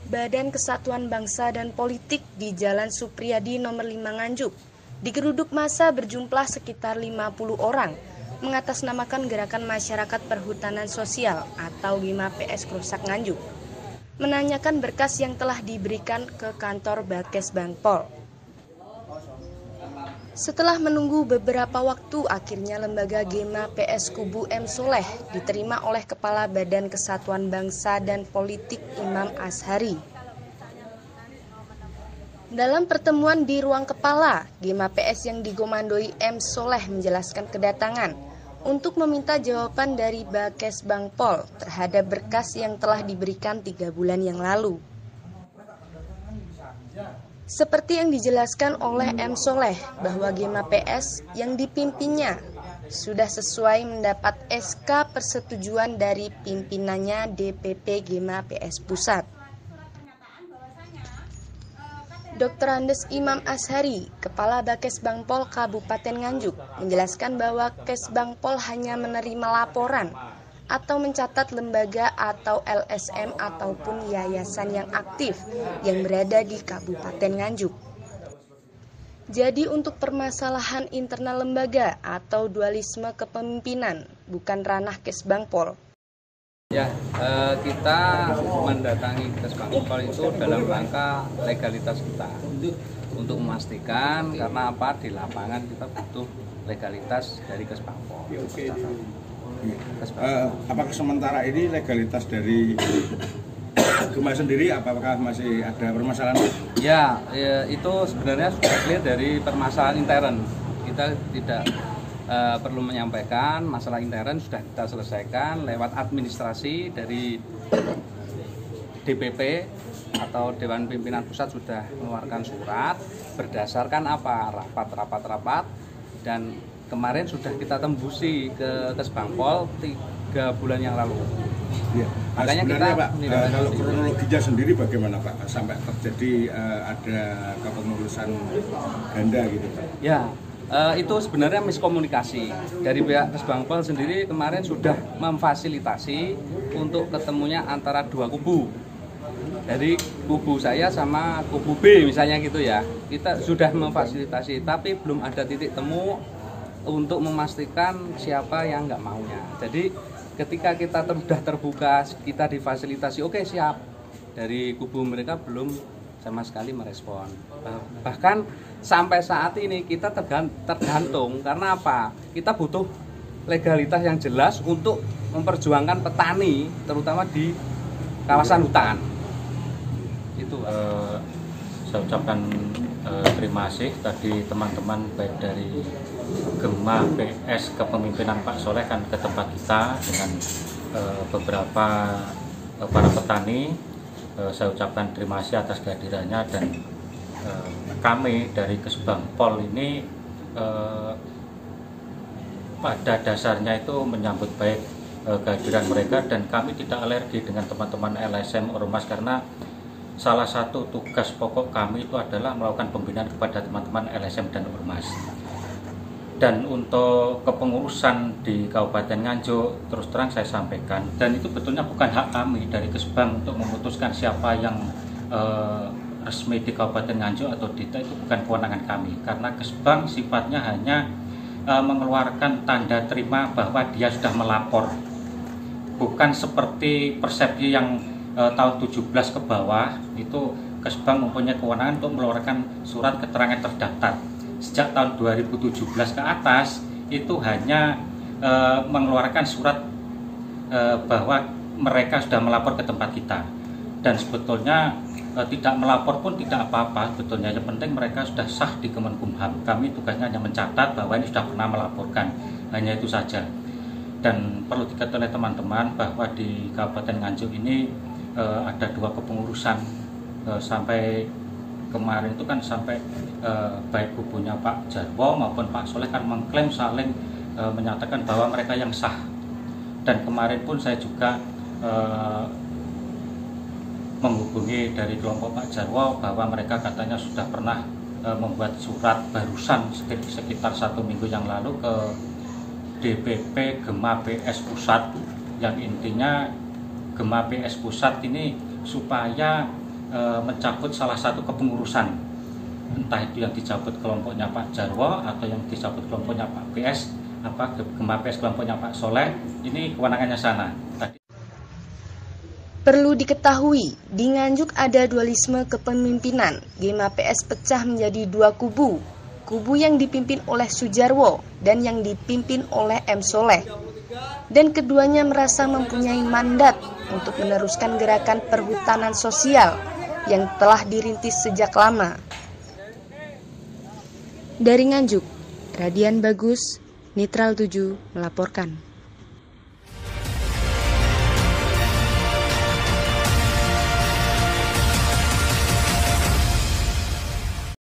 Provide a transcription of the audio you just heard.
Badan Kesatuan Bangsa dan Politik di Jalan Supriyadi nomor 5 Nganjuk. Digeruduk massa berjumlah sekitar 50 orang, mengatasnamakan Gerakan Masyarakat Perhutanan Sosial atau GIMA PS Krusak Nganjuk, menanyakan berkas yang telah diberikan ke kantor Bakes Bangpol. Setelah menunggu beberapa waktu, akhirnya lembaga GIMA PS Kubu M. Soleh diterima oleh Kepala Badan Kesatuan Bangsa dan Politik Imam Azhari. Dalam pertemuan di ruang kepala, GIMA PS yang dikomandoi M. Soleh menjelaskan kedatangan untuk meminta jawaban dari Bakes Bangpol terhadap berkas yang telah diberikan 3 bulan yang lalu. Seperti yang dijelaskan oleh M. Soleh bahwa GIMA PS yang dipimpinnya sudah sesuai mendapat SK persetujuan dari pimpinannya DPP GIMA PS Pusat. Dr. Andes Imam Azhari, Kepala Bakes Bangpol Kabupaten Nganjuk, menjelaskan bahwa Kes Bangpol hanya menerima laporan atau mencatat lembaga atau LSM ataupun yayasan yang aktif yang berada di Kabupaten Nganjuk. Jadi untuk permasalahan internal lembaga atau dualisme kepemimpinan bukan ranah Kes Bangpol. Ya, kita mendatangi Kes Bangpol itu dalam rangka legalitas kita untuk memastikan karena apa di lapangan kita butuh legalitas dari Kes Bangpol. Apakah sementara ini legalitas dari GIMA sendiri apakah masih ada permasalahan? Ya, itu sebenarnya sudah clear dari permasalahan intern. Kita tidak perlu menyampaikan masalah intern, sudah kita selesaikan lewat administrasi dari DPP atau Dewan Pimpinan Pusat sudah mengeluarkan surat berdasarkan apa? Rapat dan kemarin sudah kita tembusi ke Kes Bangpol 3 bulan yang lalu. Ya. Makanya kita Pak, kalau kronologinya sendiri bagaimana Pak sampai terjadi ada kepengurusan ganda gitu Pak? Ya, itu sebenarnya miskomunikasi dari pihak Kes Bangpol sendiri kemarin sudah memfasilitasi untuk ketemunya antara 2 kubu. Dari kubu saya sama kubu B misalnya gitu ya. Kita sudah memfasilitasi tapi belum ada titik temu untuk memastikan siapa yang nggak maunya. Jadi ketika kita sudah terbuka, kita difasilitasi, oke siap. Dari kubu mereka belum sama sekali merespon. Bahkan sampai saat ini kita tergantung karena apa? Kita butuh legalitas yang jelas untuk memperjuangkan petani, terutama di kawasan hutan. Itu. Saya ucapkan terima kasih tadi teman-teman baik dari GIMA PS kepemimpinan Pak Soleh kan ke tempat kita dengan beberapa para petani. Saya ucapkan terima kasih atas kehadirannya dan kami dari Kes Bangpol ini pada dasarnya itu menyambut baik kehadiran mereka dan kami tidak alergi dengan teman-teman LSM Ormas karena salah satu tugas pokok kami itu adalah melakukan pembinaan kepada teman-teman LSM dan Ormas. Dan untuk kepengurusan di Kabupaten Nganjuk, terus terang saya sampaikan, dan itu betulnya bukan hak kami dari Kesbang untuk memutuskan siapa yang resmi di Kabupaten Nganjuk atau tidak, itu bukan kewenangan kami. Karena Kesbang sifatnya hanya mengeluarkan tanda terima bahwa dia sudah melapor. Bukan seperti persepsi yang tahun 17 ke bawah itu Kesbang mempunyai kewenangan untuk mengeluarkan surat keterangan terdaftar. Sejak tahun 2017 ke atas itu hanya mengeluarkan surat bahwa mereka sudah melapor ke tempat kita. Dan sebetulnya tidak melapor pun tidak apa-apa sebetulnya. Yang penting mereka sudah sah di Kemenkumham. Kami tugasnya hanya mencatat bahwa ini sudah pernah melaporkan. Hanya itu saja. Dan perlu diketahui oleh teman-teman bahwa di Kabupaten Nganjuk ini ada 2 kepengurusan sampai kemarin itu kan sampai baik kubunya Pak Jarwo maupun Pak Soleh kan mengklaim saling menyatakan bahwa mereka yang sah. Dan kemarin pun saya juga menghubungi dari kelompok Pak Jarwo bahwa mereka katanya sudah pernah membuat surat barusan sekitar 1 minggu yang lalu ke DPP GIMA PS Pusat yang intinya GIMA PS Pusat ini supaya mencabut salah satu kepengurusan, entah itu yang dicabut kelompoknya Pak Jarwo atau yang dicabut kelompoknya Pak PS, Gema PS kelompoknya Pak Soleh, ini kewenangannya sana. Perlu diketahui, di Nganjuk ada dualisme kepemimpinan. Gema PS pecah menjadi dua kubu. Kubu yang dipimpin oleh Sujarwo dan yang dipimpin oleh M. Soleh. Dan keduanya merasa mempunyai mandat untuk meneruskan gerakan perhutanan sosial yang telah dirintis sejak lama. Dari Nganjuk, Radian Bagus, Nitral 7 melaporkan.